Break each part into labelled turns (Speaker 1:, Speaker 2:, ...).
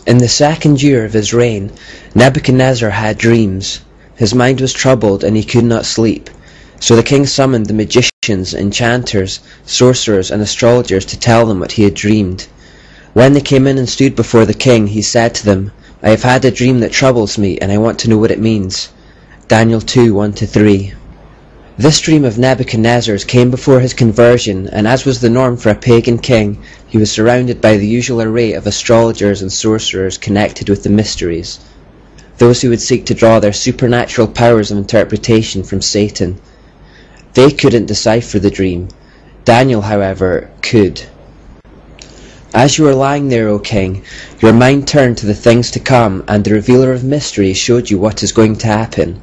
Speaker 1: In the 2nd year of his reign, Nebuchadnezzar had dreams. His mind was troubled, and he could not sleep. So the king summoned the magicians, enchanters, sorcerers, and astrologers to tell them what he had dreamed. When they came in and stood before the king, he said to them, "I have had a dream that troubles me, and I want to know what it means." Daniel 2:1-3. This dream of Nebuchadnezzar's came before his conversion, and as was the norm for a pagan king, he was surrounded by the usual array of astrologers and sorcerers connected with the mysteries, those who would seek to draw their supernatural powers of interpretation from Satan. They couldn't decipher the dream. Daniel, however, could. As you were lying there, O king, your mind turned to the things to come, and the revealer of mysteries showed you what is going to happen.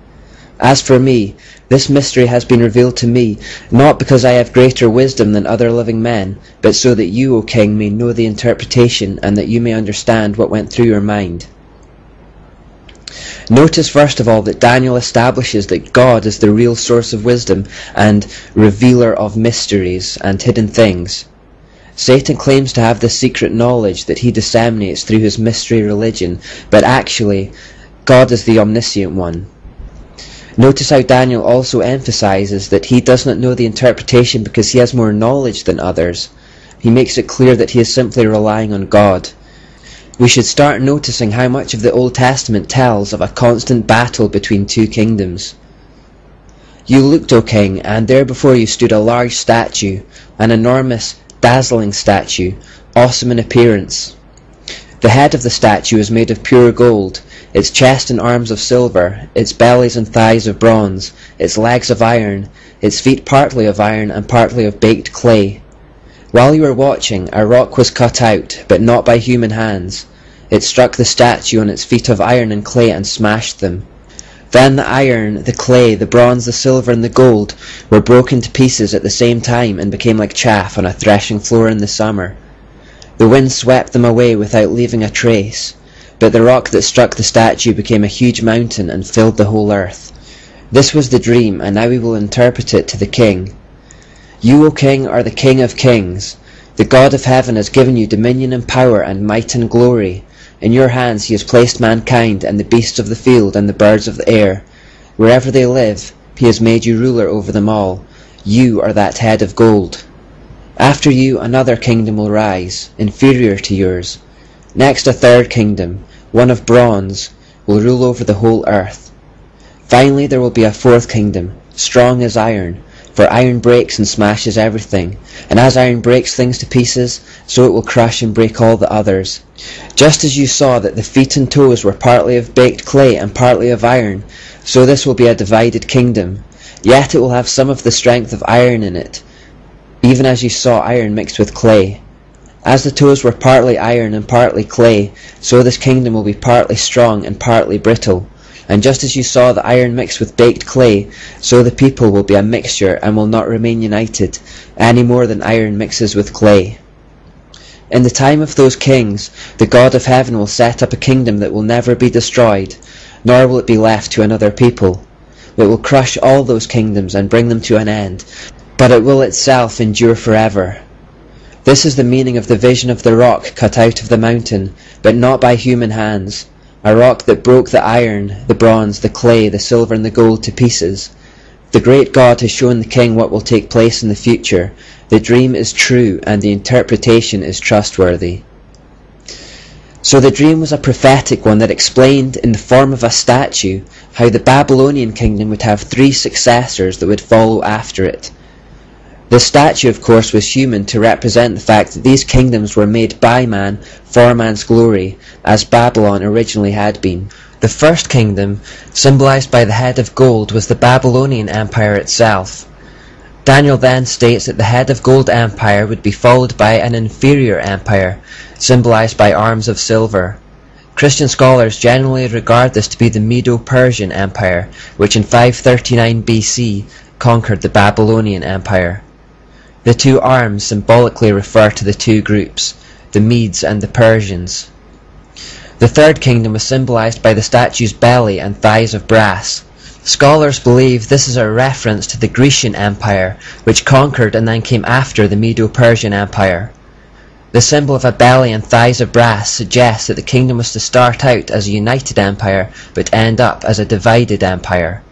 Speaker 1: As for me, this mystery has been revealed to me, not because I have greater wisdom than other living men, but so that you, O king, may know the interpretation, and that you may understand what went through your mind. Notice first of all that Daniel establishes that God is the real source of wisdom and revealer of mysteries and hidden things. Satan claims to have the secret knowledge that he disseminates through his mystery religion, but actually, God is the omniscient one. Notice how Daniel also emphasizes that he does not know the interpretation because he has more knowledge than others. He makes it clear that he is simply relying on God. We should start noticing how much of the Old Testament tells of a constant battle between two kingdoms. You looked, O king, and there before you stood a large statue, an enormous, dazzling statue, awesome in appearance. The head of the statue is made of pure gold, its chest and arms of silver, its bellies and thighs of bronze, its legs of iron, its feet partly of iron and partly of baked clay. While you were watching, a rock was cut out, but not by human hands. It struck the statue on its feet of iron and clay and smashed them. Then the iron, the clay, the bronze, the silver, and the gold were broken to pieces at the same time and became like chaff on a threshing floor in the summer. The wind swept them away without leaving a trace, but the rock that struck the statue became a huge mountain and filled the whole earth. This was the dream, and now we will interpret it to the king. You, O king, are the King of kings. The God of heaven has given you dominion and power and might and glory. In your hands he has placed mankind and the beasts of the field and the birds of the air. Wherever they live, he has made you ruler over them all. You are that head of gold. After you, another kingdom will rise, inferior to yours. Next, a third kingdom, one of bronze, will rule over the whole earth. Finally, there will be a fourth kingdom, strong as iron, for iron breaks and smashes everything, and as iron breaks things to pieces, so it will crush and break all the others. Just as you saw that the feet and toes were partly of baked clay and partly of iron, so this will be a divided kingdom. Yet it will have some of the strength of iron in it, even as you saw iron mixed with clay. As the toes were partly iron and partly clay, so this kingdom will be partly strong and partly brittle. And just as you saw the iron mixed with baked clay, so the people will be a mixture and will not remain united, any more than iron mixes with clay. In the time of those kings, the God of heaven will set up a kingdom that will never be destroyed, nor will it be left to another people. It will crush all those kingdoms and bring them to an end, but it will itself endure forever. This is the meaning of the vision of the rock cut out of the mountain, but not by human hands. A rock that broke the iron, the bronze, the clay, the silver and the gold to pieces. The great God has shown the king what will take place in the future. The dream is true and the interpretation is trustworthy. So the dream was a prophetic one that explained in the form of a statue how the Babylonian kingdom would have 3 successors that would follow after it. The statue, of course, was human to represent the fact that these kingdoms were made by man for man's glory, as Babylon originally had been. The first kingdom, symbolized by the head of gold, was the Babylonian Empire itself. Daniel then states that the head of gold empire would be followed by an inferior empire, symbolized by arms of silver. Christian scholars generally regard this to be the Medo-Persian Empire, which in 539 BC conquered the Babylonian Empire. The 2 arms symbolically refer to the 2 groups, the Medes and the Persians. The third kingdom was symbolized by the statue's belly and thighs of brass. Scholars believe this is a reference to the Grecian Empire, which conquered and then came after the Medo-Persian Empire. The symbol of a belly and thighs of brass suggests that the kingdom was to start out as a united empire but end up as a divided empire.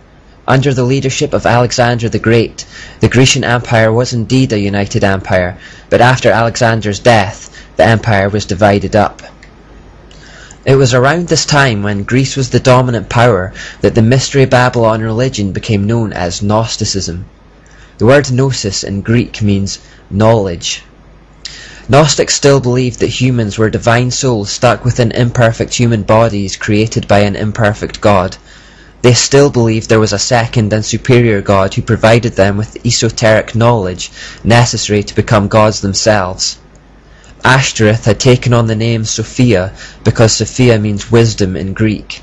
Speaker 1: Under the leadership of Alexander the Great, the Grecian Empire was indeed a united empire, but after Alexander's death, the empire was divided up. It was around this time, when Greece was the dominant power, that the Mystery Babylon religion became known as Gnosticism. The word gnosis in Greek means knowledge. Gnostics still believed that humans were divine souls stuck within imperfect human bodies created by an imperfect God. They still believed there was a second and superior God who provided them with the esoteric knowledge necessary to become gods themselves. Ashtoreth had taken on the name Sophia because Sophia means wisdom in Greek.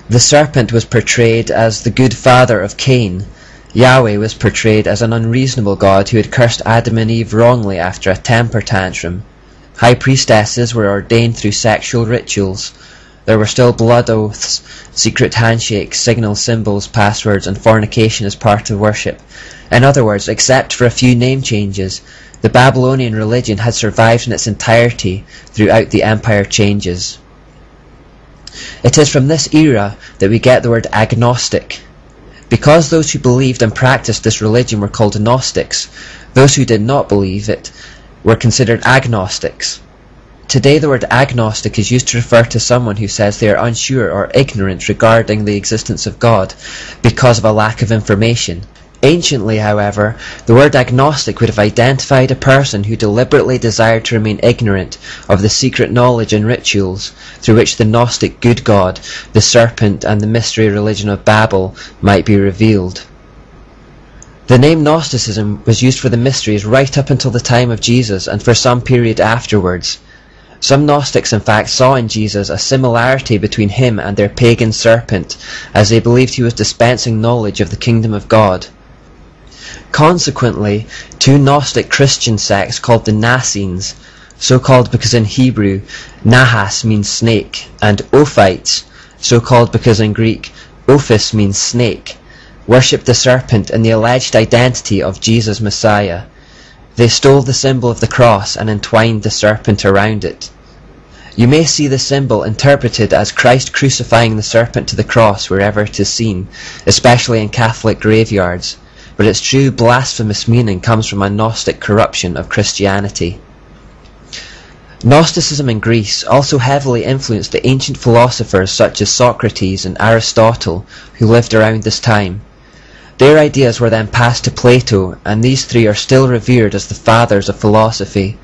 Speaker 1: The serpent was portrayed as the good father of Cain. Yahweh was portrayed as an unreasonable God who had cursed Adam and Eve wrongly after a temper tantrum. High priestesses were ordained through sexual rituals. There were still blood oaths, secret handshakes, signal symbols, passwords, and fornication as part of worship. In other words, except for a few name changes, the Babylonian religion had survived in its entirety throughout the empire changes. It is from this era that we get the word agnostic. Because those who believed and practiced this religion were called Gnostics, those who did not believe it were considered agnostics. Today the word agnostic is used to refer to someone who says they are unsure or ignorant regarding the existence of God because of a lack of information. Anciently, however, the word agnostic would have identified a person who deliberately desired to remain ignorant of the secret knowledge and rituals through which the Gnostic good God, the serpent, and the mystery religion of Babel might be revealed. The name Gnosticism was used for the mysteries right up until the time of Jesus and for some period afterwards. Some Gnostics in fact saw in Jesus a similarity between him and their pagan serpent, as they believed he was dispensing knowledge of the kingdom of God. Consequently, two Gnostic Christian sects called the Nassenes, so called because in Hebrew Nahas means snake, and Ophites, so called because in Greek Ophis means snake, worshipped the serpent in the alleged identity of Jesus Messiah. They stole the symbol of the cross and entwined the serpent around it. You may see the symbol interpreted as Christ crucifying the serpent to the cross wherever it is seen, especially in Catholic graveyards, but its true blasphemous meaning comes from a Gnostic corruption of Christianity. Gnosticism in Greece also heavily influenced the ancient philosophers such as Socrates and Aristotle, who lived around this time. Their ideas were then passed to Plato, and these three are still revered as the fathers of philosophy.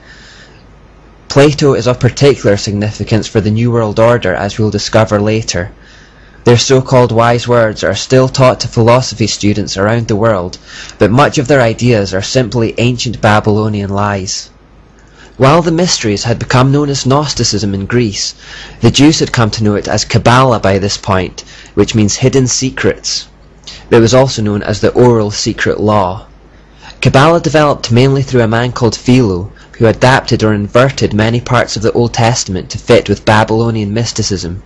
Speaker 1: Plato is of particular significance for the New World Order, as we'll discover later. Their so-called wise words are still taught to philosophy students around the world, but much of their ideas are simply ancient Babylonian lies. While the mysteries had become known as Gnosticism in Greece, the Jews had come to know it as Kabbalah by this point, which means hidden secrets. It was also known as the oral secret law. Kabbalah developed mainly through a man called Philo, who adapted or inverted many parts of the Old Testament to fit with Babylonian mysticism.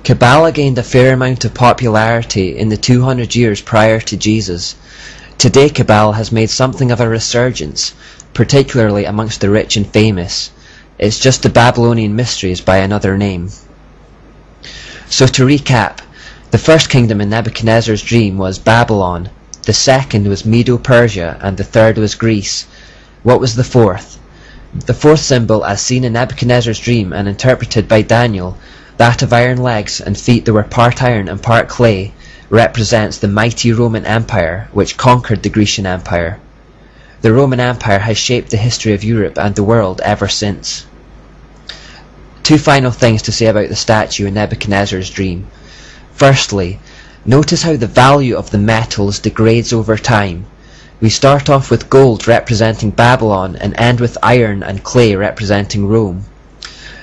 Speaker 1: Kabbalah gained a fair amount of popularity in the 200 years prior to Jesus. Today Kabbalah has made something of a resurgence, particularly amongst the rich and famous. It's just the Babylonian mysteries by another name. So to recap, the first kingdom in Nebuchadnezzar's dream was Babylon, the second was Medo-Persia, and the third was Greece. What was the fourth? The fourth symbol, as seen in Nebuchadnezzar's dream and interpreted by Daniel, that of iron legs and feet that were part iron and part clay, represents the mighty Roman Empire, which conquered the Grecian Empire. The Roman Empire has shaped the history of Europe and the world ever since. Two final things to say about the statue in Nebuchadnezzar's dream. Firstly, notice how the value of the metals degrades over time. We start off with gold representing Babylon and end with iron and clay representing Rome.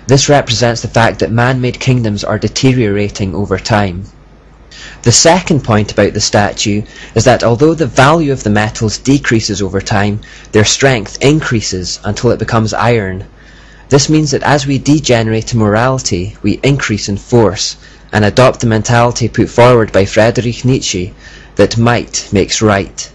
Speaker 1: This represents the fact that man-made kingdoms are deteriorating over time. The second point about the statue is that although the value of the metals decreases over time, their strength increases until it becomes iron. This means that as we degenerate in morality, we increase in force, and adopt the mentality put forward by Friedrich Nietzsche that might makes right.